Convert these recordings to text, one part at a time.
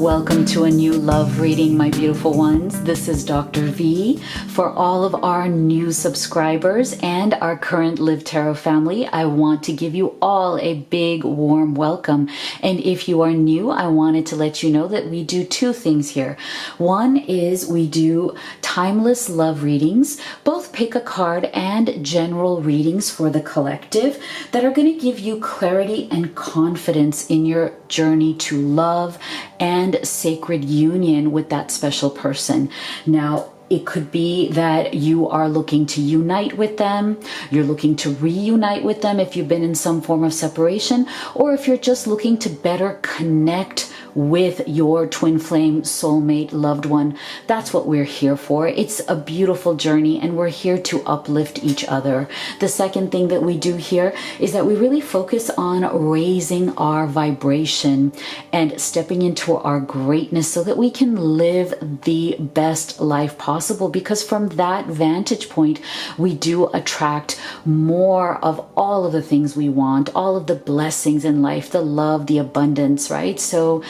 Welcome to a new love reading, my beautiful ones. This is Dr. V. For all of our new subscribers and our current Live Tarot family, I want to give you all a big warm welcome. And if you are new, I wanted to let you know that we do two things here. One is we do timeless love readings, both pick a card and general readings for the collective that are going to give you clarity and confidence in your journey to love and sacred union with that special person. Now, it could be that you are looking to unite with them, you're looking to reunite with them if you've been in some form of separation, or if you're just looking to better connect with your twin flame soulmate loved one. That's what we're here for. It's a beautiful journey and we're here to uplift each other. The second thing that we do here is that we really focus on raising our vibration and stepping into our greatness so that we can live the best life possible, because from that vantage point we do attract more of all of the things we want, all of the blessings in life, the love, the abundance, right? So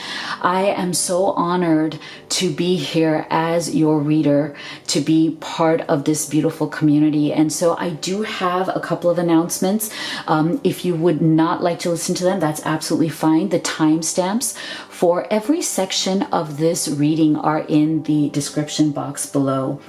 I am so honored to be here as your reader, to be part of this beautiful community. And so I do have a couple of announcements. If you would not like to listen to them, that's absolutely fine. The timestamps for every section of this reading are in the description box below.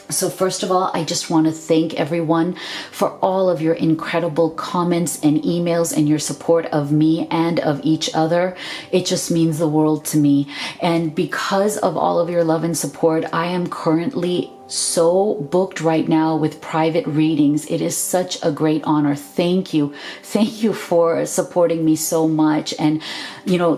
So first of all, I just want to thank everyone for all of your incredible comments and emails and your support of me and of each other. It just means the world to me. And because of all of your love and support, I am currently so booked right now with private readings. It is such a great honor. Thank you. Thank you for supporting me so much and,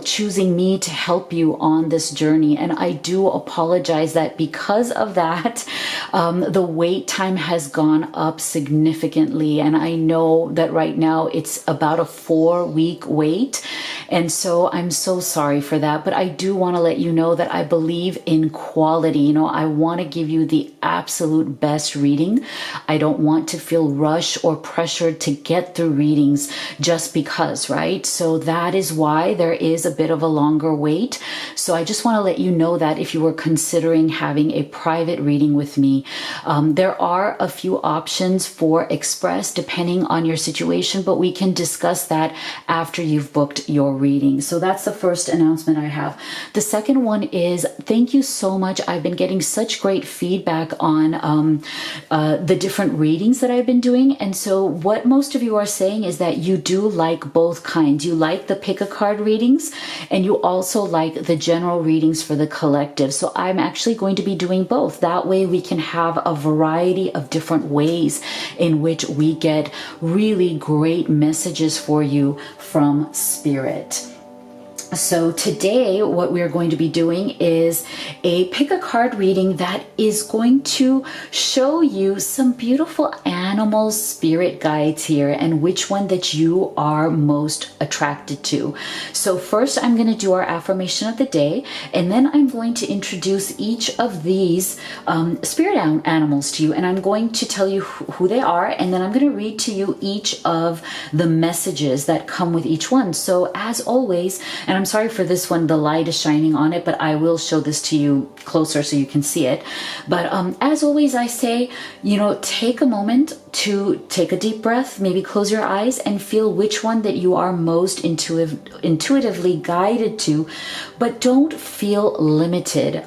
choosing me to help you on this journey. And I do apologize that because of that, the wait time has gone up significantly. And I know that right now it's about a 4-week wait. And so I'm so sorry for that. But I do want to let you know that I believe in quality. I want to give you the absolute best reading. I don't want to feel rushed or pressured to get through readings just because, right? So that is why there is a bit of a longer wait. So I just want to let you know that if you were considering having a private reading with me, there are a few options for express depending on your situation, but we can discuss that after you've booked your reading. So that's the first announcement I have. The second one is thank you so much. I've been getting such great feedback on the different readings that I've been doing. And so what most of you are saying is that you do like both kinds. You like the pick a card readings and you also like the general readings for the collective. So I'm actually going to be doing both. That way we can have a variety of different ways in which we get really great messages for you from Spirit. So today what we're going to be doing is a pick a card reading that is going to show you some beautiful animal spirit guides here and which one that you are most attracted to. So first I'm going to do our affirmation of the day, and then I'm going to introduce each of these spirit animals to you, and I'm going to tell you who they are, and then I'm going to read to you each of the messages that come with each one. So as always, and I'm sorry for this one, the light is shining on it, but I will show this to you closer so you can see it. But as always, I say, take a moment to take a deep breath, maybe close your eyes and feel which one that you are most intuitively guided to, but don't feel limited.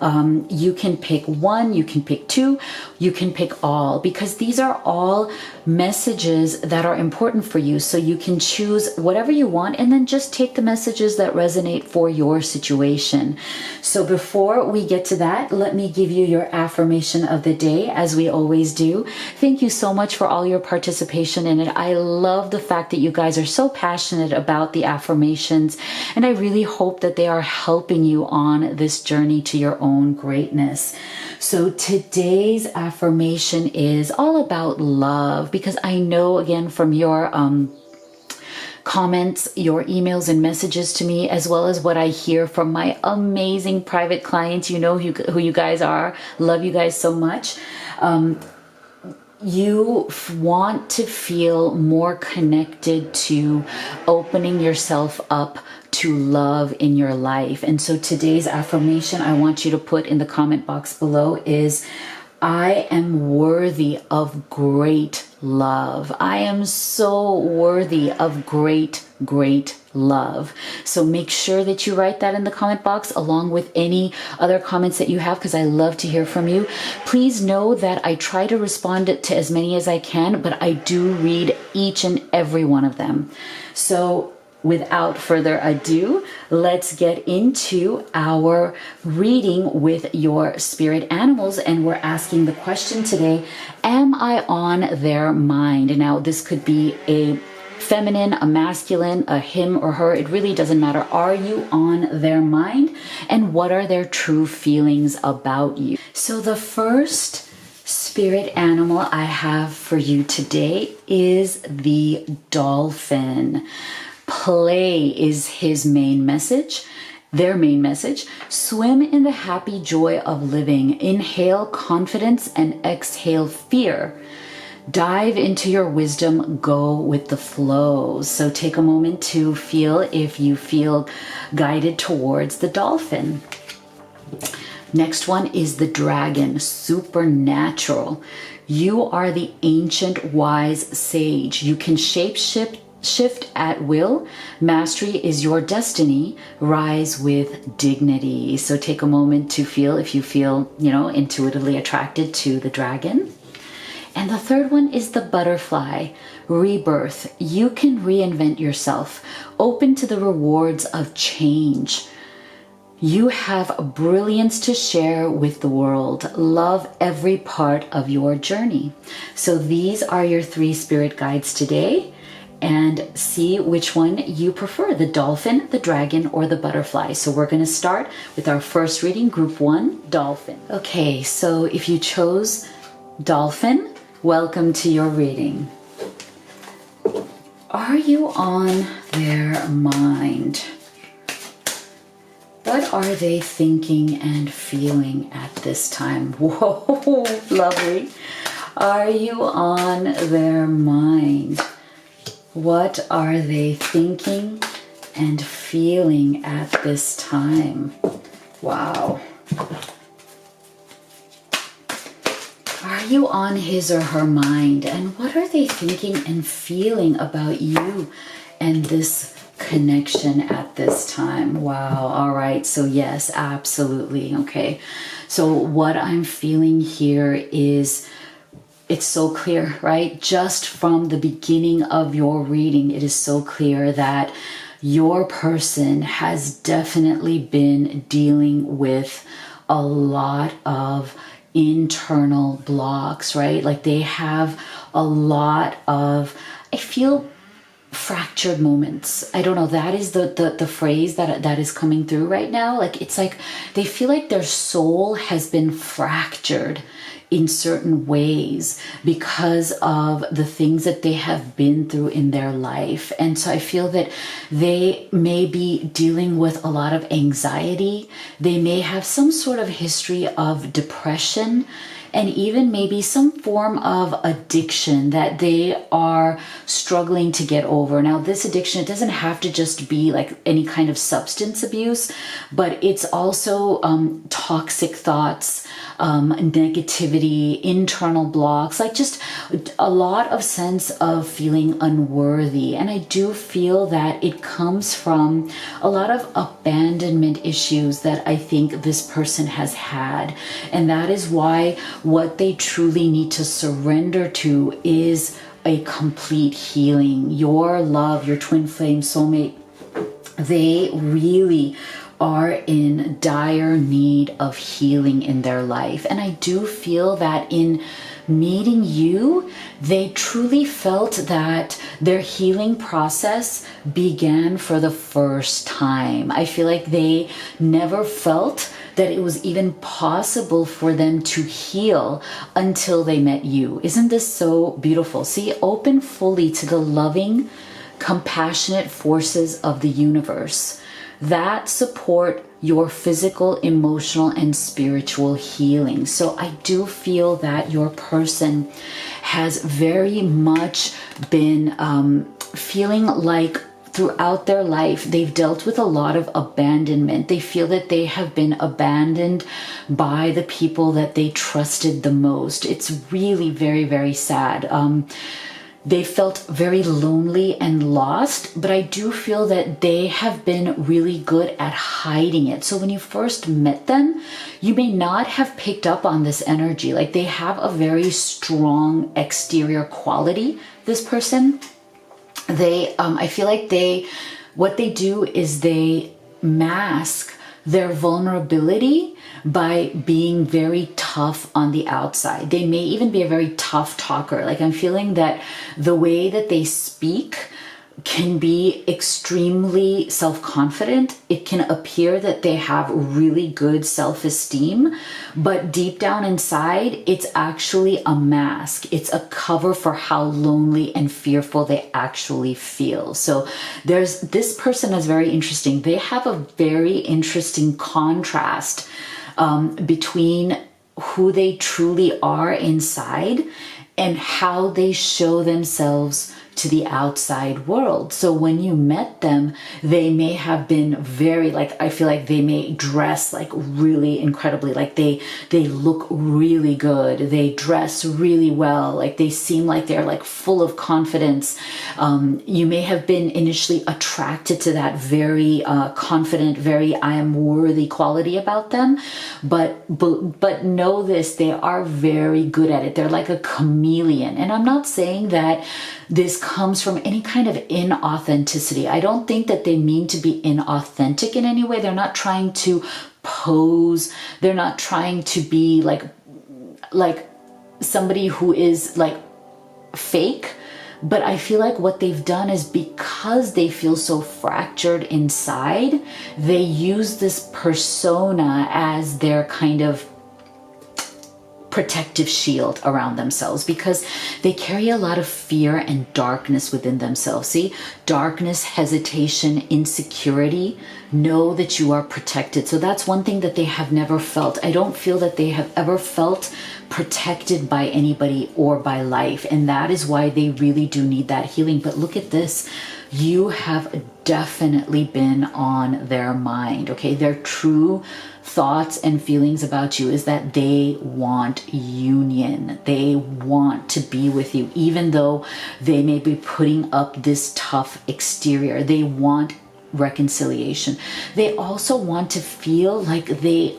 You can pick one, you can pick two, you can pick all, because these are all messages that are important for you. So you can choose whatever you want and then just take the messages that resonate for your situation. So before we get to that, let me give you your affirmation of the day, as we always do. Thank you so much for all your participation in it. I love the fact that you guys are so passionate about the affirmations, and I really hope that they are helping you on this journey to your own greatness. So today's affirmation is all about love, because I know, again, from your comments, your emails and messages to me, as well as what I hear from my amazing private clients, who you guys are. Love you guys so much. you want to feel more connected to opening yourself up to love in your life. And so today's affirmation I want you to put in the comment box below is, I am worthy of great love. I am so worthy of great, great love. So make sure that you write that in the comment box along with any other comments that you have, because I love to hear from you. Please know that I try to respond to as many as I can, but I do read each and every one of them. So without further ado, let's get into our reading with your spirit animals. And we're asking the question today, am I on their mind? Now, this could be a feminine, a masculine, a him or her. It really doesn't matter. Are you on their mind? And what are their true feelings about you? So the first spirit animal I have for you today is the dolphin. Play is his main message, their main message. Swim in the happy joy of living. Inhale confidence and exhale fear. Dive into your wisdom, go with the flow. So take a moment to feel if you feel guided towards the dolphin. Next one is the dragon, supernatural. You are the ancient wise sage. You can shift at will. Mastery is your destiny. Rise with dignity. So take a moment to feel if you feel, intuitively attracted to the dragon. And the third one is the butterfly, rebirth. You can reinvent yourself. Open to the rewards of change. You have brilliance to share with the world. Love every part of your journey. So these are your three spirit guides today. And see which one you prefer, the dolphin, the dragon, or the butterfly. So we're going to start with our first reading, group 1, dolphin. Okay, so if you chose dolphin, welcome to your reading. Are you on their mind? What are they thinking and feeling at this time? Whoa, lovely. Are you on their mind? What are they thinking and feeling at this time? Wow. Are you on his or her mind? And what are they thinking and feeling about you and this connection at this time? Wow. All right. So yes, absolutely. Okay. So what I'm feeling here is, it's so clear, right? Just from the beginning of your reading, it is so clear that your person has definitely been dealing with a lot of internal blocks, right? Like they have a lot of, I feel, fractured moments. I don't know, that is the phrase that is coming through right now. Like it's like they feel like their soul has been fractured in certain ways because of the things that they have been through in their life. And so I feel that they may be dealing with a lot of anxiety. They may have some sort of history of depression, and even maybe some form of addiction that they are struggling to get over. Now, this addiction, it doesn't have to just be like any kind of substance abuse, but it's also toxic thoughts, negativity, internal blocks, like just a lot of sense of feeling unworthy. And I do feel that it comes from a lot of abandonment issues that I think this person has had. And that is why what they truly need to surrender to is a complete healing. Your love, your twin flame soulmate, they really are in dire need of healing in their life. And I do feel that in meeting you, they truly felt that their healing process began for the first time. I feel like they never felt that it was even possible for them to heal until they met you. Isn't this so beautiful? See, open fully to the loving, compassionate forces of the universe. that support your physical, emotional, and spiritual healing. So I do feel that your person has very much been feeling like throughout their life, they've dealt with a lot of abandonment. They feel that they have been abandoned by the people that they trusted the most. It's really very, very sad. They felt very lonely and lost, but I do feel that they have been really good at hiding it. So when you first met them, you may not have picked up on this energy. Like, they have a very strong exterior quality, this person. I feel like what they do is they mask their vulnerability by being very tough on the outside. They may even be a very tough talker. Like, I'm feeling that the way that they speak can be extremely self-confident. It can appear that they have really good self-esteem, but deep down inside, it's actually a mask. It's a cover for how lonely and fearful they actually feel. So this person is very interesting. They have a very interesting contrast between who they truly are inside and how they show themselves to the outside world. So when you met them, they may have been very, like, I feel like they may dress like really incredibly, like they look really good. They dress really well. Like, they seem like they're like full of confidence. You may have been initially attracted to that very confident, very I am worthy quality about them. But know this, they are very good at it. They're like a chameleon. And I'm not saying that this comes from any kind of inauthenticity. I don't think that they mean to be inauthentic in any way. They're not trying to pose. They're not trying to be like somebody who is like fake. But I feel like what they've done is, because they feel so fractured inside, they use this persona as their kind of protective shield around themselves, because they carry a lot of fear and darkness within themselves. See, darkness, hesitation, insecurity. Know that you are protected. So that's one thing that they have never felt. I don't feel that they have ever felt protected by anybody or by life. And that is why they really do need that healing. But look at this. You have definitely been on their mind. Okay. Their true thoughts and feelings about you is that they want union. They want to be with you, even though they may be putting up this tough exterior. They want reconciliation. They also want to feel like they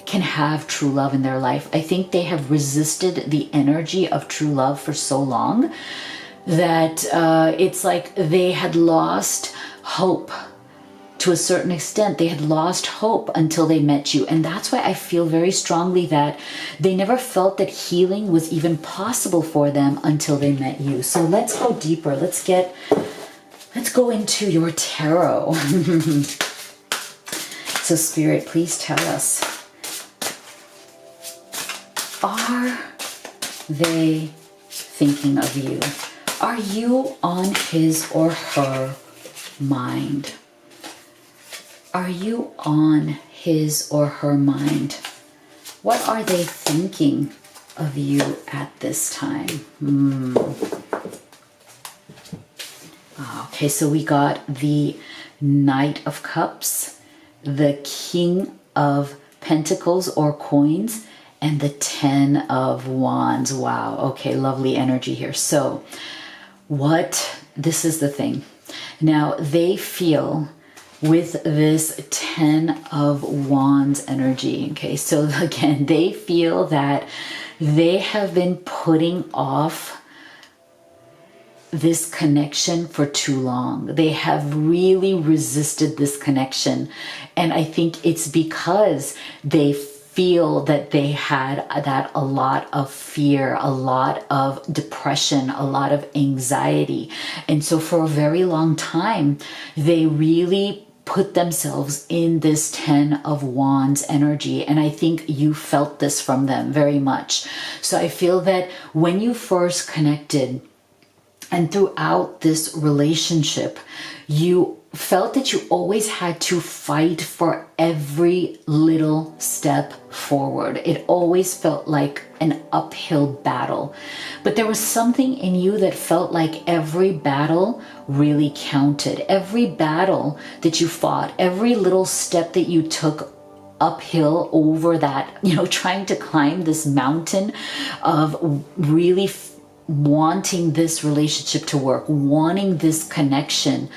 can have true love in their life. I think they have resisted the energy of true love for so long that it's like they had lost hope. To a certain extent, they had lost hope until they met you. And that's why I feel very strongly that they never felt that healing was even possible for them until they met you. So let's go deeper. Let's go into your tarot. So Spirit, please tell us, are they thinking of you? Are you on his or her mind? Are you on his or her mind? What are they thinking of you at this time? Okay, so we got the Knight of Cups, the King of Pentacles or coins, and the 10 of Wands. Wow. Okay, lovely energy here. So this is the thing. Now, they feel with this 10 of Wands energy. Okay, so again, they feel that they have been putting off this connection for too long. They have really resisted this connection. And I think it's because they feel that they had a lot of fear, a lot of depression, a lot of anxiety. And so for a very long time, they really put themselves in this 10 of Wands energy. And I think you felt this from them very much. So I feel that when you first connected and throughout this relationship, you felt that you always had to fight for every little step forward. It always felt like an uphill battle. But there was something in you that felt like every battle really counted. Every battle that you fought, every little step that you took uphill over that, trying to climb this mountain of really wanting this relationship to work, wanting this connection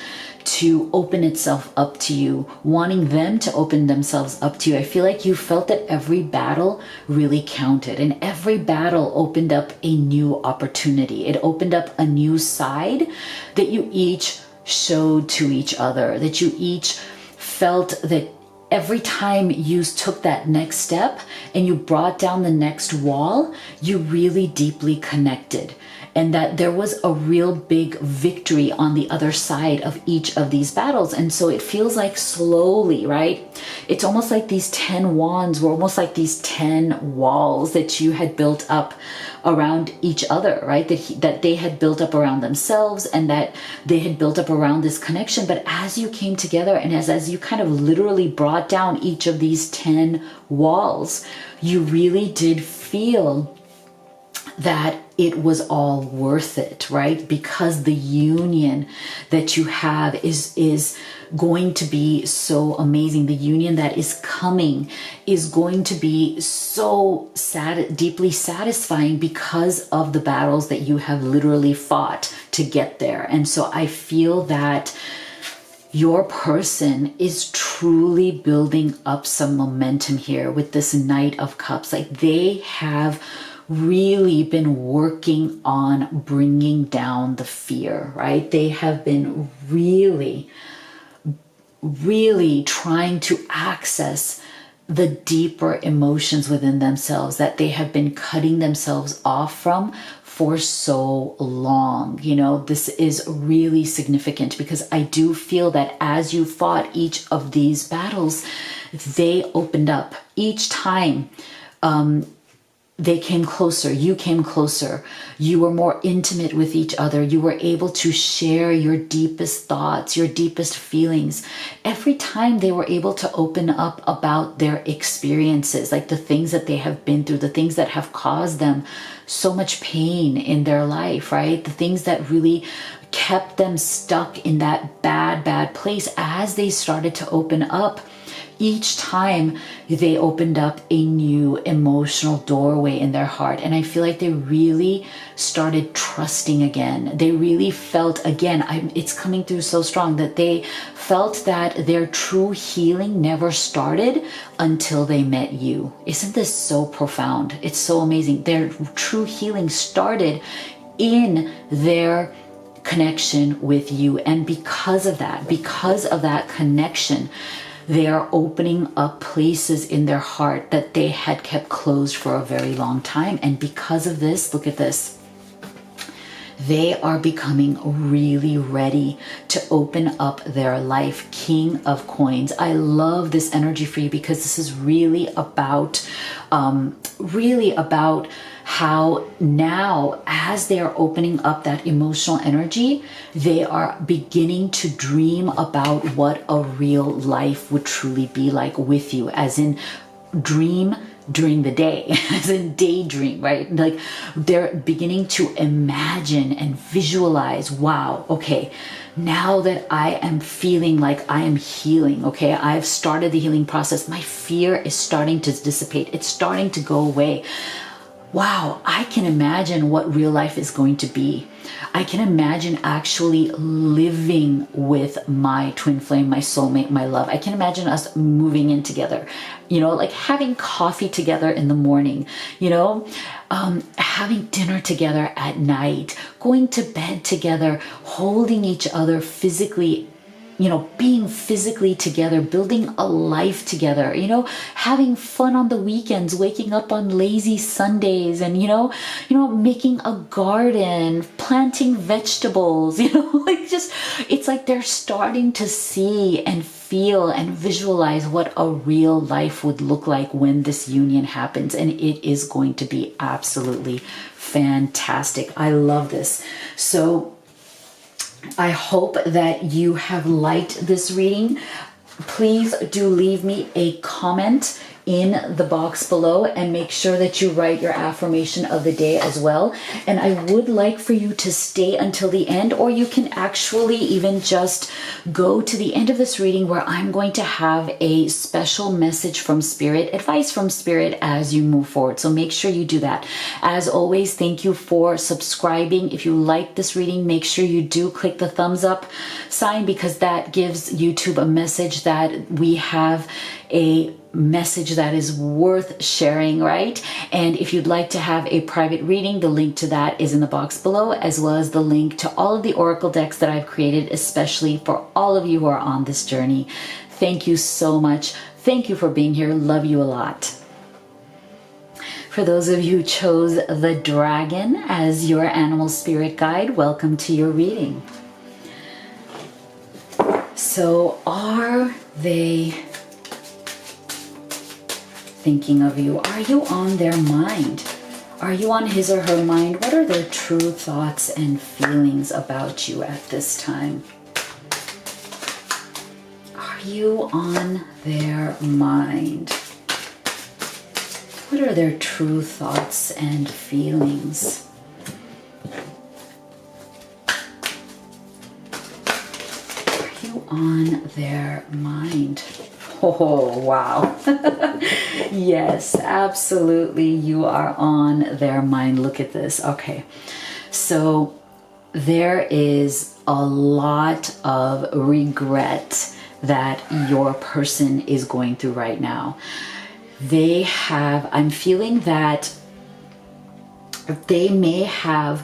to open itself up to you, wanting them to open themselves up to you. I feel like you felt that every battle really counted, and every battle opened up a new opportunity. It opened up a new side that you each showed to each other, that you each felt that every time you took that next step and you brought down the next wall, you really deeply connected. And that there was a real big victory on the other side of each of these battles. And so it feels like slowly, right? It's almost like these 10 wands were almost like these 10 walls that you had built up around each other, right? That they had built up around themselves, and that they had built up around this connection. But as you came together and as you kind of literally brought down each of these 10 walls, you really did feel that it was all worth it, right? Because the union that you have is going to be so amazing. The union that is coming is going to be so deeply satisfying because of the battles that you have literally fought to get there. And so I feel that your person is truly building up some momentum here with this Knight of Cups. Like, they have really been working on bringing down the fear, right? They have been really trying to access the deeper emotions within themselves that they have been cutting themselves off from for so long. This is really significant because I do feel that as you fought each of these battles, they opened up each time. They came closer, you came closer, you were more intimate with each other, you were able to share your deepest thoughts, your deepest feelings. Every time they were able to open up about their experiences, like the things that they have been through, the things that have caused them so much pain in their life, right? The things that really kept them stuck in that bad place. As they started to open up, each time they opened up a new emotional doorway in their heart. And I feel like they really started trusting again. They really felt, again, it's coming through so strong, that they felt that their true healing never started until they met you. Isn't this so profound? It's so amazing. Their true healing started in their connection with you. And because of that connection, they are opening up places in their heart that they had kept closed for a very long time. And because of this, look at this. They are becoming really ready to open up their life. King of Coins. I love this energy for you because this is really about how now, as they are opening up that emotional energy, they are beginning to dream about what a real life would truly be like with you, as in dream during the day, as in daydream, right? Like, they're beginning to imagine and visualize, wow, okay, now that I am feeling like I am healing, okay, I've started the healing process, my fear is starting to dissipate, it's starting to go away. Wow, I can imagine what real life is going to be. I can imagine actually living with my twin flame, my soulmate, my love. I can imagine us moving in together, like having coffee together in the morning, having dinner together at night, going to bed together, holding each other physically, being physically together, building a life together, having fun on the weekends, waking up on lazy Sundays and, making a garden, planting vegetables, it's like they're starting to see and feel and visualize what a real life would look like when this union happens. And it is going to be absolutely fantastic. I love this. So I hope that you have liked this reading. Please do leave me a comment in the box below and make sure that you write your affirmation of the day as well. And I would like for you to stay until the end, or you can actually even just go to the end of this reading where I'm going to have a special message from Spirit, advice from Spirit as you move forward. So make sure you do that. As always, thank you for subscribing. If you like this reading, make sure you do click the thumbs up sign, because that gives YouTube a message that we have a message that is worth sharing, right? And if you'd like to have a private reading, the link to that is in the box below, as well as the link to all of the oracle decks that I've created, especially for all of you who are on this journey. Thank you so much. Thank you for being here. Love you a lot. For those of you who chose the dragon as your animal spirit guide, welcome to your reading. So are they thinking of you? Are you on their mind? Are you on his or her mind? What are their true thoughts and feelings about you at this time? Are you on their mind? What are their true thoughts and feelings? Are you on their mind? Oh, wow. Yes, absolutely. You are on their mind. Look at this. Okay. So there is a lot of regret that your person is going through right now. I'm feeling that they may have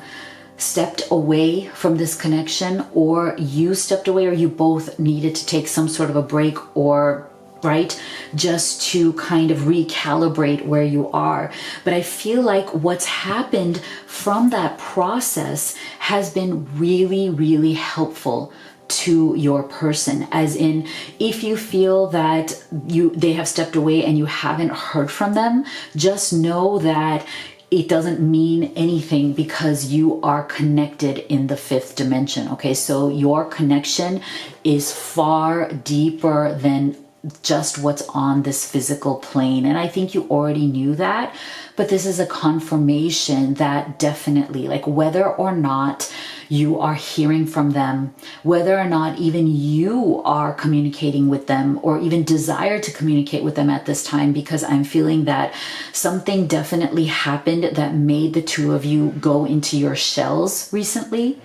stepped away from this connection, or you stepped away, or you both needed to take some sort of a break, or right, just to kind of recalibrate where you are. But I feel like what's happened from that process has been really, really helpful to your person. As in, if you feel that they have stepped away and you haven't heard from them, just know that it doesn't mean anything, because you are connected in the fifth dimension. Okay, so your connection is far deeper than just what's on this physical plane. And I think you already knew that, but this is a confirmation that definitely, like, whether or not you are hearing from them, whether or not even you are communicating with them, or even desire to communicate with them at this time, because I'm feeling that something definitely happened that made the two of you go into your shells recently.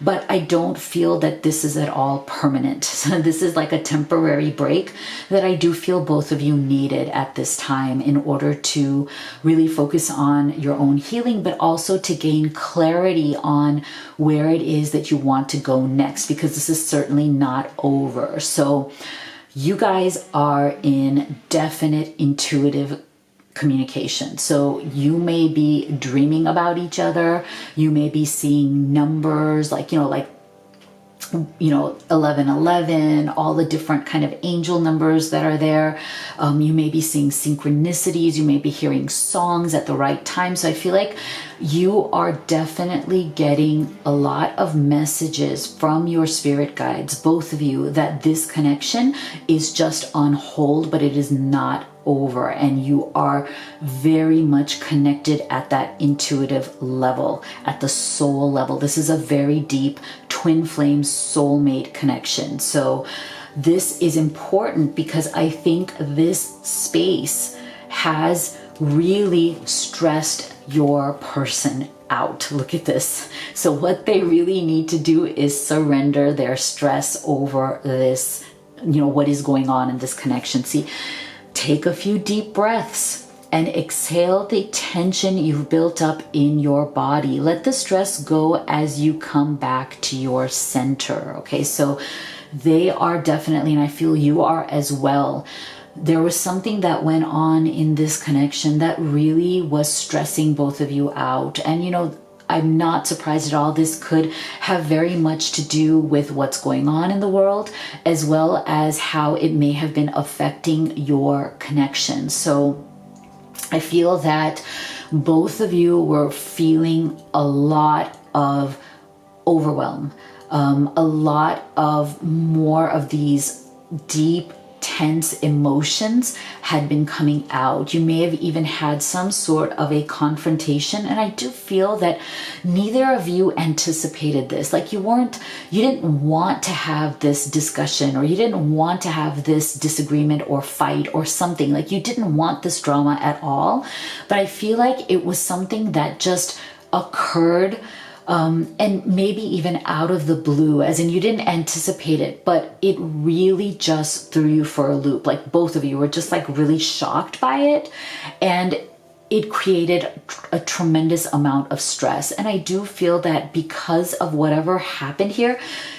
But I don't feel that this is at all permanent. So this is like a temporary break that I do feel both of you needed at this time in order to really focus on your own healing, but also to gain clarity on where it is that you want to go next, because this is certainly not over. So you guys are in definite intuitive communication. So you may be dreaming about each other. You may be seeing numbers like 1111, all the different kind of angel numbers that are there. You may be seeing synchronicities. You may be hearing songs at the right time. So I feel like you are definitely getting a lot of messages from your spirit guides, both of you, that this connection is just on hold, but it is not over, and you are very much connected at that intuitive level, at the soul level. This is a very deep twin flame soulmate connection. So this is important because I think this space has really stressed your person out. Look at this. So what they really need to do is surrender their stress over this, what is going on in this connection. See, take a few deep breaths and exhale the tension you've built up in your body. Let the stress go as you come back to your center. Okay, so they are definitely, and I feel you are as well. There was something that went on in this connection that really was stressing both of you out. And I'm not surprised at all. This could have very much to do with what's going on in the world, as well as how it may have been affecting your connection. So I feel that both of you were feeling a lot of overwhelm, A lot of more of these deep, tense emotions had been coming out. You may have even had some sort of a confrontation, and I do feel that neither of you anticipated this. Like you didn't want to have this discussion, or you didn't want to have this disagreement or fight or something. Like you didn't want this drama at all, but I feel like it was something that just occurred, and maybe even out of the blue, as in you didn't anticipate it, but it really just threw you for a loop. Like both of you were just like really shocked by it, and it created a tremendous amount of stress. And I do feel that because of whatever happened here,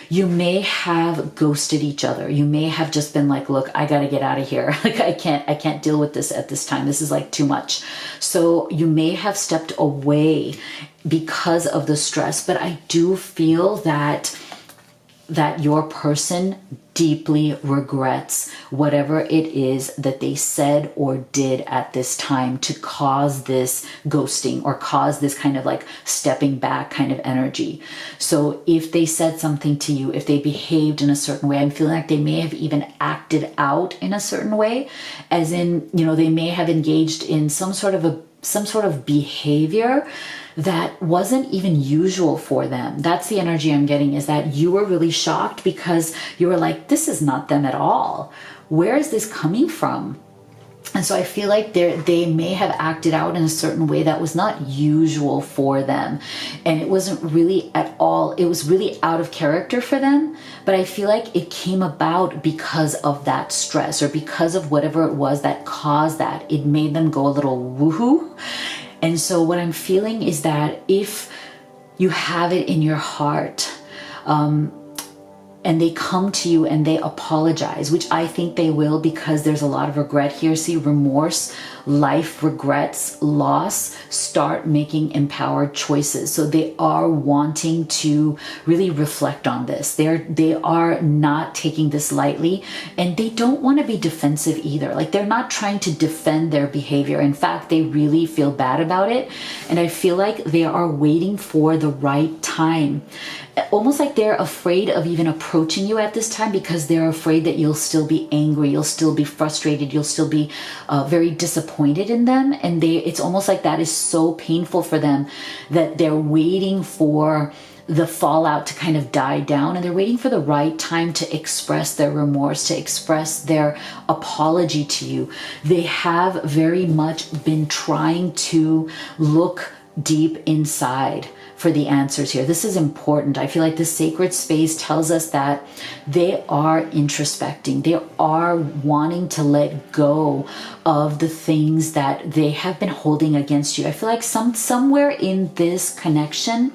you may have ghosted each other. You may have just been like, look, I got to get out of here. Like I can't deal with this at this time. This is like too much. So you may have stepped away because of the stress, but I do feel that your person deeply regrets whatever it is that they said or did at this time to cause this ghosting or cause this kind of like stepping back kind of energy. So if they said something to you, if they behaved in a certain way, I'm feeling like they may have even acted out in a certain way, as in, they may have engaged in some sort of behavior that wasn't even usual for them. That's the energy I'm getting, is that you were really shocked because you were like, this is not them at all. Where is this coming from? And so I feel like they may have acted out in a certain way that was not usual for them. And it wasn't really at all, it was really out of character for them. But I feel like it came about because of that stress, or because of whatever it was that caused that. It made them go a little woohoo. And so what I'm feeling is that if you have it in your heart, and they come to you and they apologize, which I think they will, because there's a lot of regret here. See, remorse, life, regrets, loss, start making empowered choices. So they are wanting to really reflect on this. They are not taking this lightly, and they don't want to be defensive either. Like they're not trying to defend their behavior. In fact, they really feel bad about it. And I feel like they are waiting for the right time. Almost like they're afraid of even approaching you at this time, because they're afraid that you'll still be angry, you'll still be frustrated, you'll still be very disappointed in them. And it's almost like that is so painful for them that they're waiting for the fallout to kind of die down, and they're waiting for the right time to express their remorse, to express their apology to you. They have very much been trying to look deep inside for the answers here. This is important. I feel like the sacred space tells us that they are introspecting. They are wanting to let go of the things that they have been holding against you. I feel like somewhere in this connection,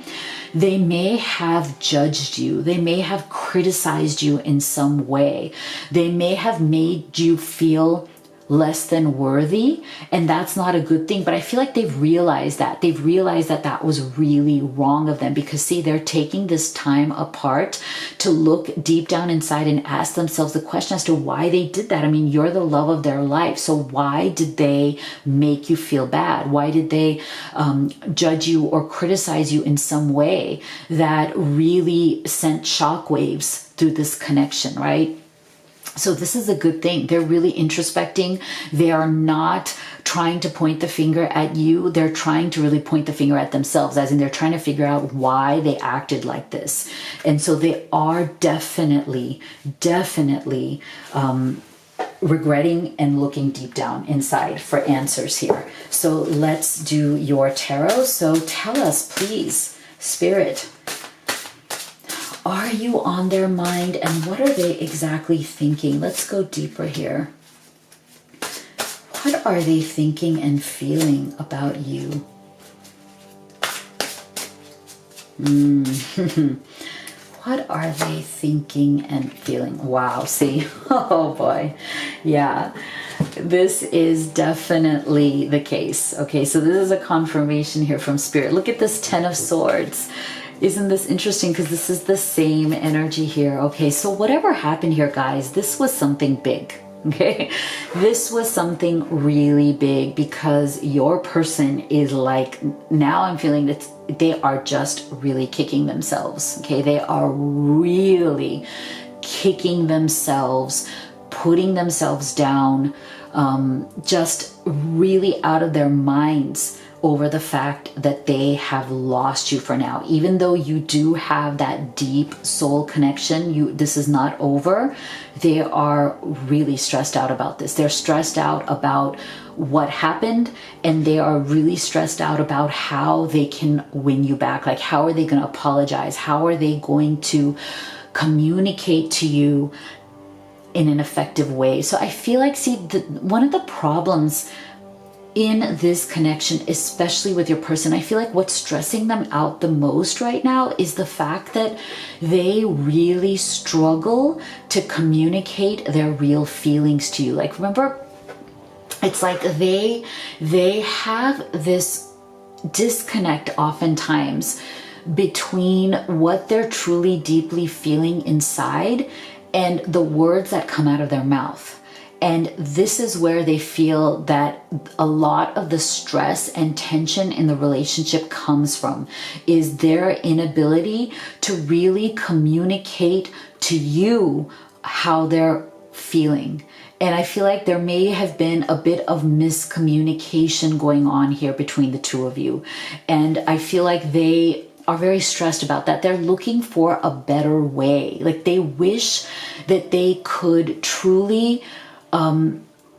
they may have judged you. They may have criticized you in some way. They may have made you feel less than worthy, and that's not a good thing. But I feel like they've realized that that was really wrong of them, because see, they're taking this time apart to look deep down inside and ask themselves the question as to why they did that. I mean, you're the love of their life, so why did they make you feel bad? Why did they judge you or criticize you in some way that really sent shockwaves through this connection, right? So this is a good thing. They're really introspecting. They are not trying to point the finger at you. They're trying to really point the finger at themselves, as in they're trying to figure out why they acted like this. And so they are definitely regretting and looking deep down inside for answers here. So let's do your tarot. So tell us, please, Spirit, are you on their mind, and what are they exactly thinking? Let's go deeper here. What are they thinking and feeling about you? What are they thinking and feeling? Wow, see? Oh boy. Yeah, this is definitely the case. Okay, so this is a confirmation here from Spirit. Look at this 10 of Swords. Isn't this interesting? Because this is the same energy here. Okay, so whatever happened here, guys, this was something big. Okay, this was something really big because your person is like, now I'm feeling that they are just really kicking themselves. Okay, they are really kicking themselves, putting themselves down, just really out of their minds over the fact that they have lost you for now. Even though you do have that deep soul connection, this is not over. They are really stressed out about this. They're stressed out about what happened, and they are really stressed out about how they can win you back. Like, how are they going to apologize? How are they going to communicate to you in an effective way? So I feel like, see, one of the problems in this connection, especially with your person, I feel like what's stressing them out the most right now is the fact that they really struggle to communicate their real feelings to you. Like, remember, it's like they have this disconnect oftentimes between what they're truly deeply feeling inside and the words that come out of their mouth. And this is where they feel that a lot of the stress and tension in the relationship comes from, is their inability to really communicate to you how they're feeling. And I feel like there may have been a bit of miscommunication going on here between the two of you. And I feel like they are very stressed about that. They're looking for a better way. Like, they wish that they could truly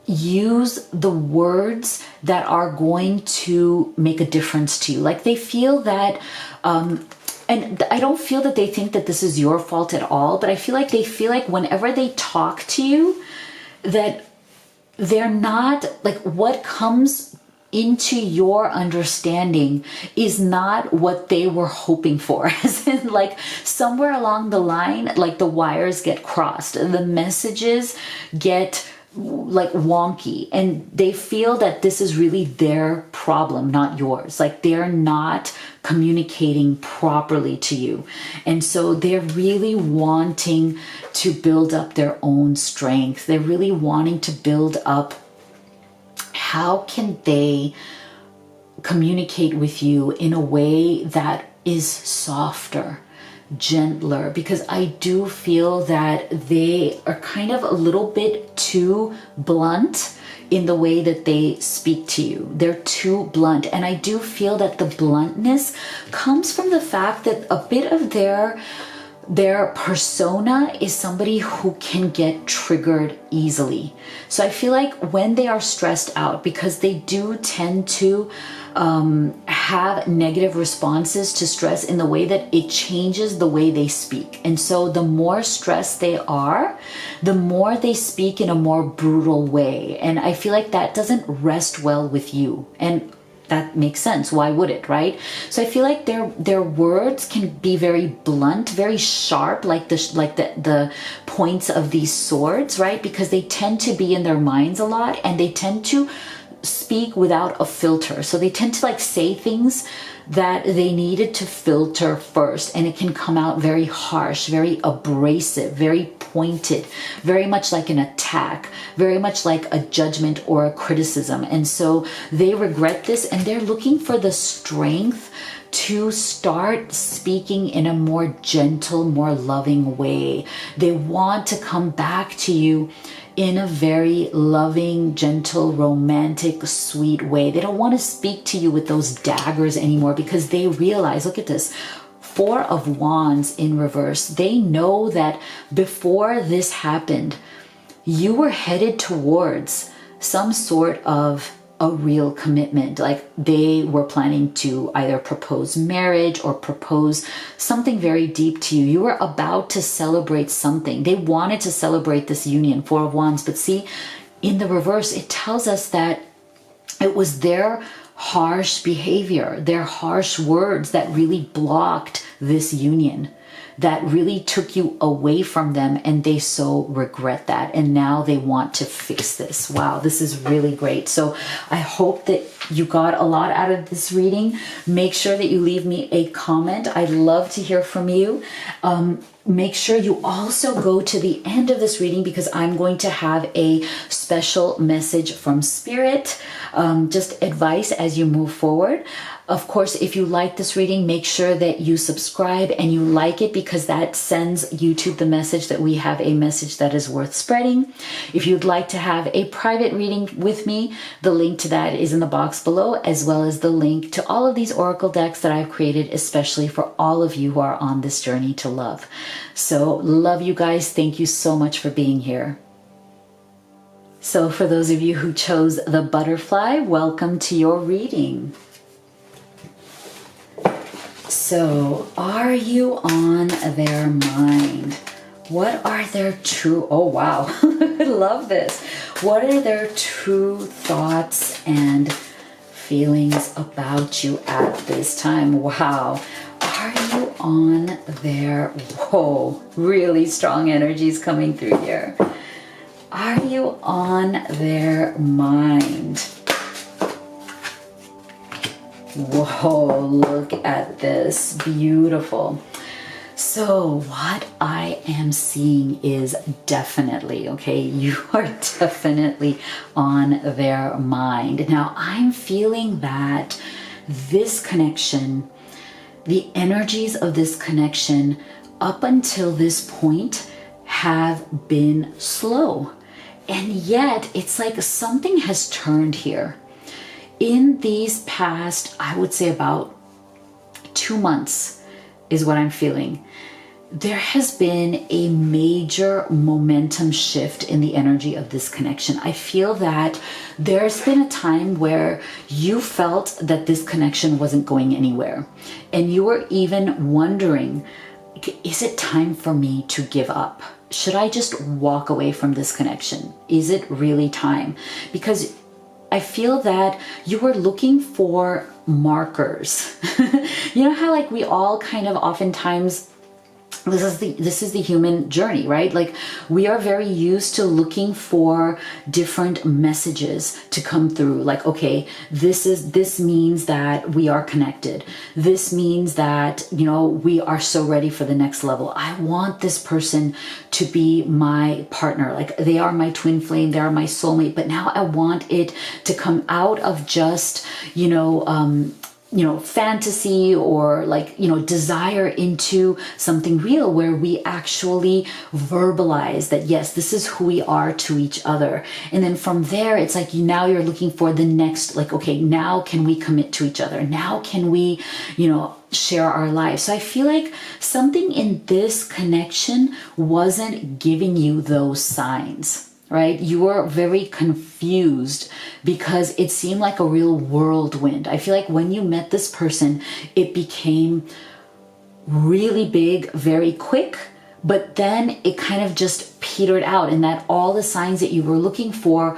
use the words that are going to make a difference to you. Like, they feel that, and I don't feel that they think that this is your fault at all, but I feel like they feel like whenever they talk to you, that they're not, like, what comes into your understanding is not what they were hoping for. As in, like, somewhere along the line, like, the wires get crossed, the messages get like wonky, and they feel that this is really their problem, not yours. Like, they're not communicating properly to you. And so they're really wanting to build up their own strength. They're really wanting to build up, how can they communicate with you in a way that is softer, gentler, because I do feel that they are kind of a little bit too blunt in the way that they speak to you. They're too blunt. And I do feel that the bluntness comes from the fact that a bit of their persona is somebody who can get triggered easily. So I feel like when they are stressed out, because they do tend to have negative responses to stress in the way that it changes the way they speak. And so the more stressed they are, the more they speak in a more brutal way. And I feel like that doesn't rest well with you. And that makes sense. Why would it, right? So I feel like their words can be very blunt, very sharp, like the points of these swords, right? Because they tend to be in their minds a lot, and they tend to speak without a filter. So they tend to, like, say things that they needed to filter first, and it can come out very harsh, very abrasive, very pointed, very much like an attack, very much like a judgment or a criticism. And so they regret this, and they're looking for the strength to start speaking in a more gentle, more loving way. They want to come back to you in a very loving, gentle, romantic, sweet way. They don't want to speak to you with those daggers anymore, because they realize, look at this, 4 of Wands in reverse. They know that before this happened, you were headed towards some sort of a real commitment. Like, they were planning to either propose marriage or propose something very deep to you. You were about to celebrate something. They wanted to celebrate this union, 4 of Wands. But see, in the reverse, it tells us that it was their harsh behavior, their harsh words that really blocked this union, that really took you away from them, and they so regret that, and now they want to fix this. Wow, this is really great. So I hope that you got a lot out of this reading. Make sure that you leave me a comment. I'd love to hear from you. make sure you also go to the end of this reading, because I'm going to have a special message from Spirit, just advice as you move forward. Of course, if you like this reading, make sure that you subscribe and you like it, because that sends YouTube the message that we have a message that is worth spreading. If you'd like to have a private reading with me, the link to that is in the box below, as well as the link to all of these oracle decks that I've created especially for all of you who are on this journey to love. So love you guys. Thank you so much for being here. So for those of you who chose the butterfly, welcome to your reading. So, are you on their mind? What are their true, oh wow, I love this. What are their true thoughts and feelings about you at this time? Wow. Are you on their, whoa, really strong energies coming through here. Are you on their mind? Whoa, look at this. Beautiful. So what I am seeing is definitely, okay, you are definitely on their mind. Now, I'm feeling that this connection, the energies of this connection up until this point have been slow. And yet it's like something has turned here. In these past, I would say about 2 months is what I'm feeling. There has been a major momentum shift in the energy of this connection. I feel that there's been a time where you felt that this connection wasn't going anywhere. And you were even wondering, is it time for me to give up? Should I just walk away from this connection? Is it really time? Because I feel that you were looking for markers. You know how like we all kind of oftentimes, this is the human journey, right? Like we are very used to looking for different messages to come through. Like, okay, this means that we are connected. This means that, you know, we are so ready for the next level. I want this person to be my partner. Like they are my twin flame, they are my soulmate, but now I want it to come out of just, fantasy or like, desire into something real where we actually verbalize that, yes, this is who we are to each other. And then from there, it's like now you're looking for the next, like, okay, now can we commit to each other? Now can we, share our lives? So I feel like something in this connection wasn't giving you those signs. Right? You were very confused because it seemed like a real whirlwind. I feel like when you met this person, it became really big, very quick, but then it kind of just petered out, and that all the signs that you were looking for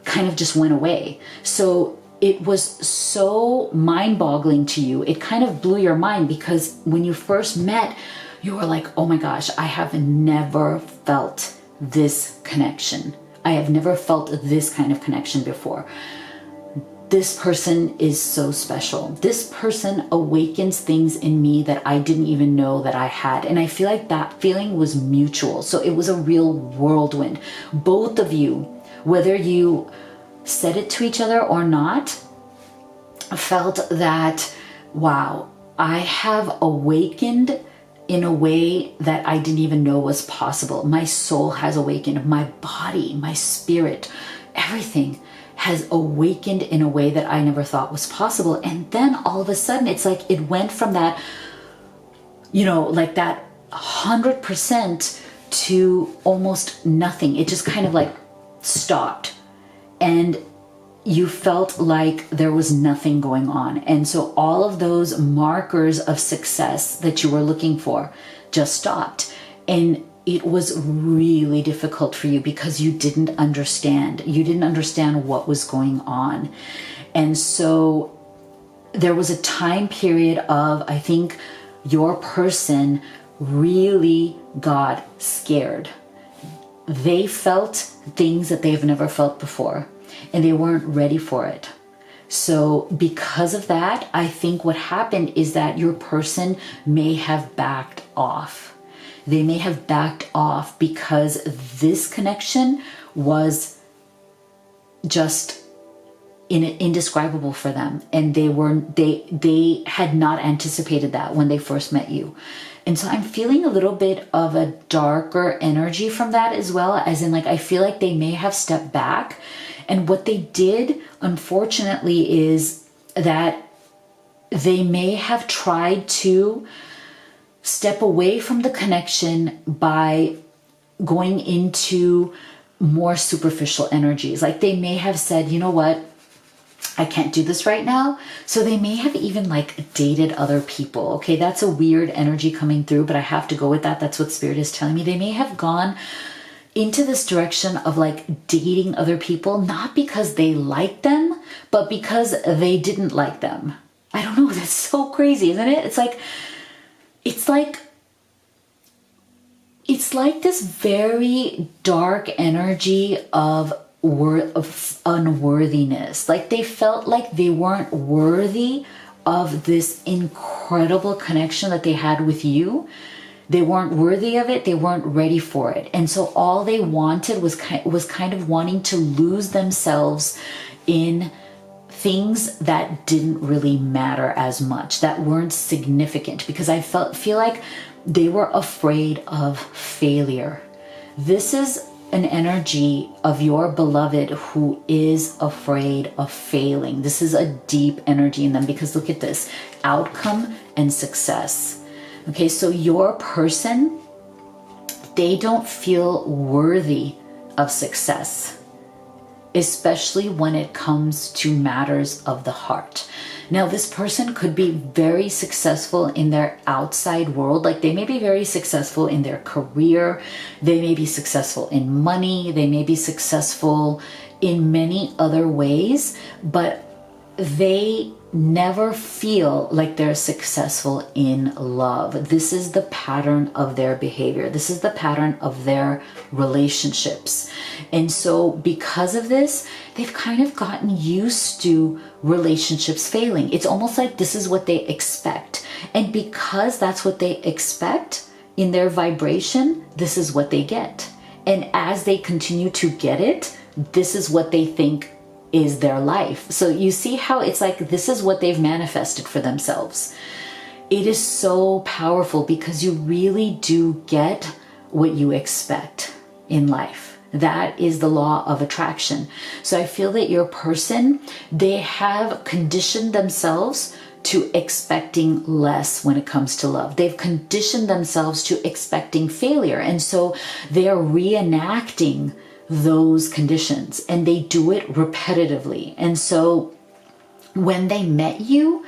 kind of just went away. So it was so mind-boggling to you. It kind of blew your mind because when you first met, you were like, oh my gosh, I have never felt this connection. I have never felt this kind of connection before. This person is so special. This person awakens things in me that I didn't even know that I had. And I feel like that feeling was mutual. So it was a real whirlwind. Both of you, whether you said it to each other or not, felt that, wow, I have awakened in a way that I didn't even know was possible. My soul has awakened, my body, my spirit, everything has awakened in a way that I never thought was possible. And then all of a sudden, it's like it went from that, like that 100% to almost nothing. It just kind of like stopped. And you felt like there was nothing going on. And so all of those markers of success that you were looking for just stopped. And it was really difficult for you because you didn't understand. You didn't understand what was going on. And so there was a time period of, I think, your person really got scared. They felt things that they've never felt before, and they weren't ready for it. So because of that, I think what happened is that your person may have backed off. they may have backed off because this connection was just indescribable for them, and they had not anticipated that when they first met you. And so I'm feeling a little bit of a darker energy from that as well, as in, like, I feel like they may have stepped back, and what they did, unfortunately, is that they may have tried to step away from the connection by going into more superficial energies. Like, they may have said, you know what, I can't do this right now. So they may have even, like, dated other people. Okay, that's a weird energy coming through, but I have to go with that. That's what Spirit is telling me. They may have gone into this direction of, like, dating other people, not because they liked them, but because they didn't like them. I don't know. That's so crazy, isn't it? It's like this very dark energy of unworthiness. Like, they felt like they weren't worthy of this incredible connection that they had with you. They weren't worthy of it. They weren't ready for it. And so all they wanted was kind of wanting to lose themselves in things that didn't really matter as much, that weren't significant, because I feel like they were afraid of failure. This is an energy of your beloved who is afraid of failing. This is a deep energy in them, because look at this, outcome and success. Okay, so your person, they don't feel worthy of success, especially when it comes to matters of the heart. Now, this person could be very successful in their outside world. Like, they may be very successful in their career. They may be successful in money. They may be successful in many other ways, but they never feel like they're successful in love. This is the pattern of their behavior. This is the pattern of their relationships. And so because of this, they've kind of gotten used to relationships failing. It's almost like this is what they expect. And because that's what they expect in their vibration, this is what they get. And as they continue to get it, this is what they think is their life. So you see how it's like this is what they've manifested for themselves. It is so powerful because you really do get what you expect in life. That is the law of attraction. So I feel that your person, they have conditioned themselves to expecting less when it comes to love. They've conditioned themselves to expecting failure. And so they are reenacting those conditions, and they do it repetitively. And so when they met you,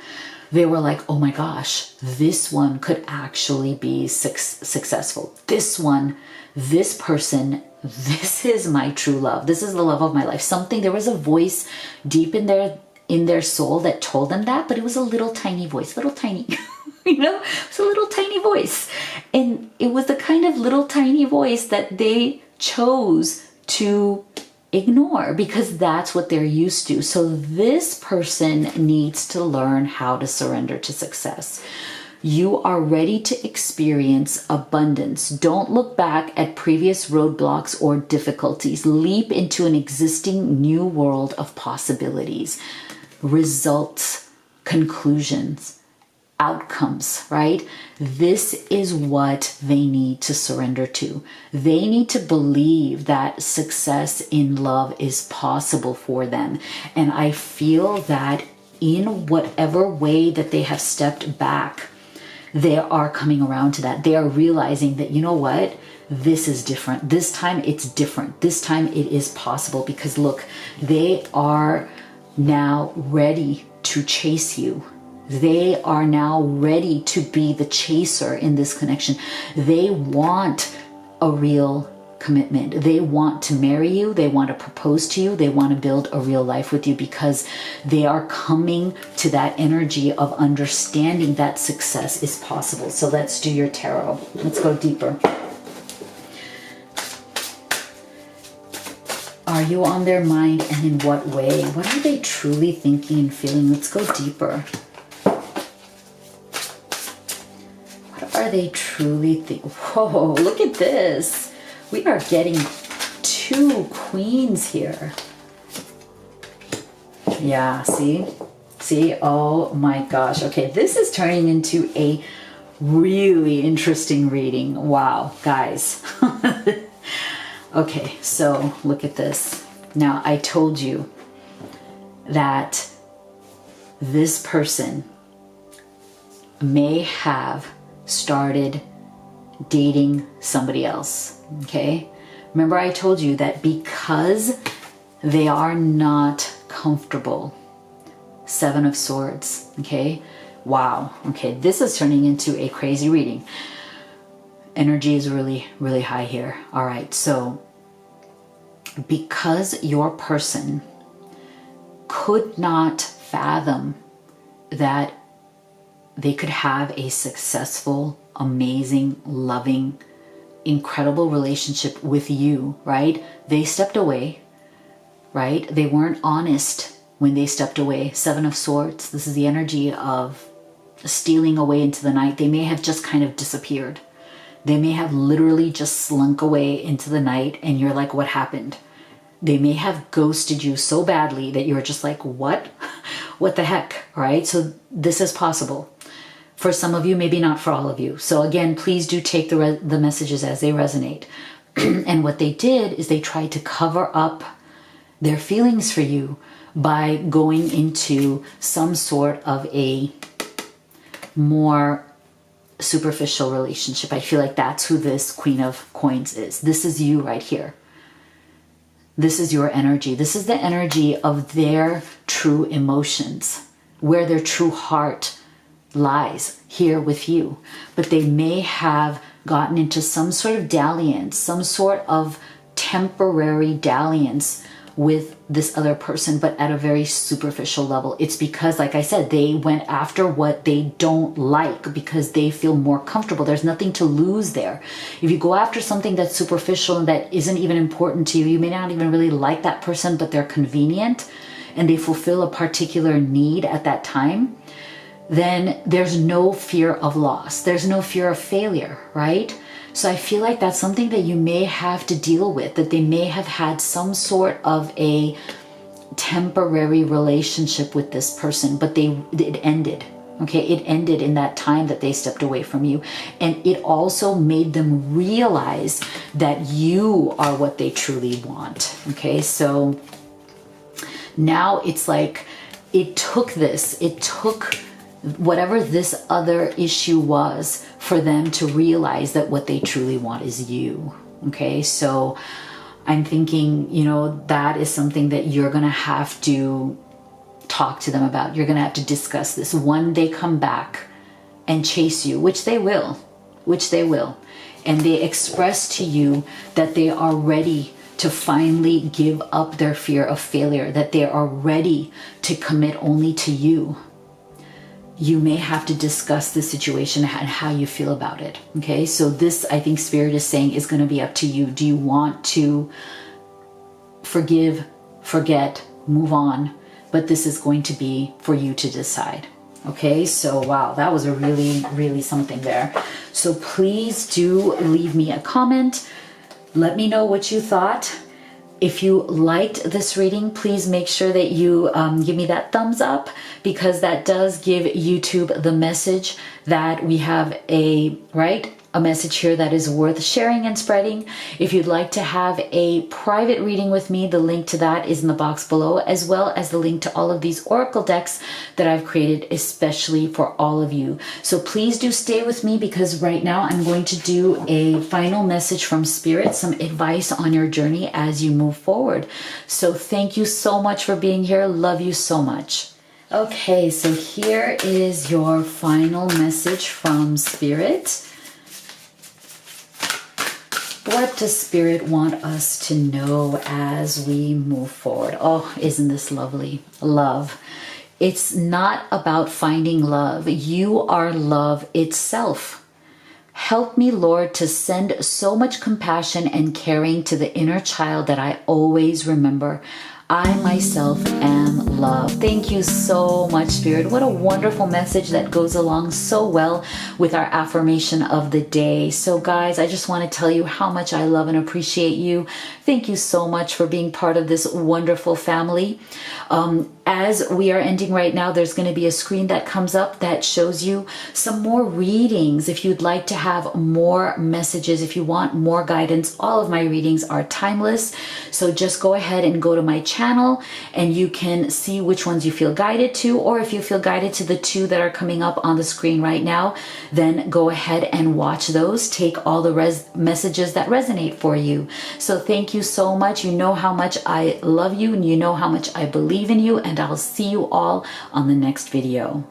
they were like, oh my gosh, this one could actually be successful. This one, this person, this is my true love. This is the love of my life. There was a voice deep in their soul that told them that, but it was a little tiny voice, little tiny, it's a little tiny voice. And it was the kind of little tiny voice that they chose to ignore because that's what they're used to. So this person needs to learn how to surrender to success. You are ready to experience abundance. Don't look back at previous roadblocks or difficulties. Leap into an existing new world of possibilities, results, conclusions, outcomes, right? This is what they need to surrender to. They need to believe that success in love is possible for them. And I feel that in whatever way that they have stepped back, they are coming around to that. They are realizing that, you know what? This is different. This time it's different. This time it is possible because look, they are now ready to chase you. They are now ready to be the chaser in this connection. They want a real commitment. They want to marry you. They want to propose to you. They want to build a real life with you because they are coming to that energy of understanding that success is possible. So let's do your tarot. Let's go deeper. Are you on their mind, and in what way? What are they truly thinking and feeling? Let's go deeper. What are are they truly thinking? Whoa, look at this. We are getting 2 queens here. Yeah, see? See? Oh my gosh. Okay, this is turning into a really interesting reading. Wow, guys. Okay, so look at this. Now, I told you that this person may have started dating somebody else, okay? Remember I told you that because they are not comfortable. 7 of Swords, okay? Wow, okay, this is turning into a crazy reading. Energy is really, really high here. All right, so because your person could not fathom that they could have a successful, amazing, loving, incredible relationship with you, right? They stepped away, right? They weren't honest when they stepped away. 7 of Swords, this is the energy of stealing away into the night. They may have just kind of disappeared. They may have literally just slunk away into the night and you're like, what happened? They may have ghosted you so badly that you're just like, what? What the heck, right? So this is possible. For some of you, maybe not for all of you. So again, please do take the messages as they resonate. And what they did is they tried to cover up their feelings for you by going into some sort of a more superficial relationship. I feel like that's who this Queen of Coins is. This is you right here. This is your energy. This is the energy of their true emotions, where their true heart lies here with you. But they may have gotten into some sort of dalliance, some sort of temporary dalliance with this other person, but at a very superficial level. It's because, like I said, they went after what they don't like because they feel more comfortable. There's nothing to lose there. If you go after something that's superficial and that isn't even important to you, you may not even really like that person, but they're convenient and they fulfill a particular need at that time, then there's no fear of loss. There's no fear of failure, right? So I feel like that's something that you may have to deal with, that they may have had some sort of a temporary relationship with this person, but it ended. Okay, it ended in that time that they stepped away from you. And it also made them realize that you are what they truly want. Okay, so now it's like it took whatever this other issue was for them to realize that what they truly want is you. Okay, so I'm thinking, that is something that you're going to have to talk to them about. You're going to have to discuss this. When they come back and chase you, which they will, and they express to you that they are ready to finally give up their fear of failure, that they are ready to commit only to you, you may have to discuss the situation and how you feel about it. Okay, so this, I think Spirit is saying, is going to be up to you. Do you want to forgive, forget, move on? But this is going to be for you to decide. Okay, so wow, that was a really, really something there. So please do leave me a comment. Let me know what you thought. If you liked this reading, please make sure that you give me that thumbs up, because that does give YouTube the message that we have a message here that is worth sharing and spreading. If you'd like to have a private reading with me, the link to that is in the box below, as well as the link to all of these oracle decks that I've created especially for all of you. So please do stay with me, because right now I'm going to do a final message from Spirit, some advice on your journey as you move forward. So thank you so much for being here. Love you so much. Okay, so here is your final message from Spirit. What does Spirit want us to know as we move forward? Oh, isn't this lovely? Love. It's not about finding love. You are love itself. Help me, Lord, to send so much compassion and caring to the inner child that I always remember. I myself am love. Thank you so much, Spirit. What a wonderful message that goes along so well with our affirmation of the day. So guys, I just want to tell you how much I love and appreciate you. Thank you so much for being part of this wonderful family. As we are ending right now, there's going to be a screen that comes up that shows you some more readings. If you'd like to have more messages, if you want more guidance, all of my readings are timeless. So just go ahead and go to my channel and you can see which ones you feel guided to, or if you feel guided to the two that are coming up on the screen right now, then go ahead and watch those. Take all the messages that resonate for you. So thank you so much. You know how much I love you and you know how much I believe in you, and I'll see you all on the next video.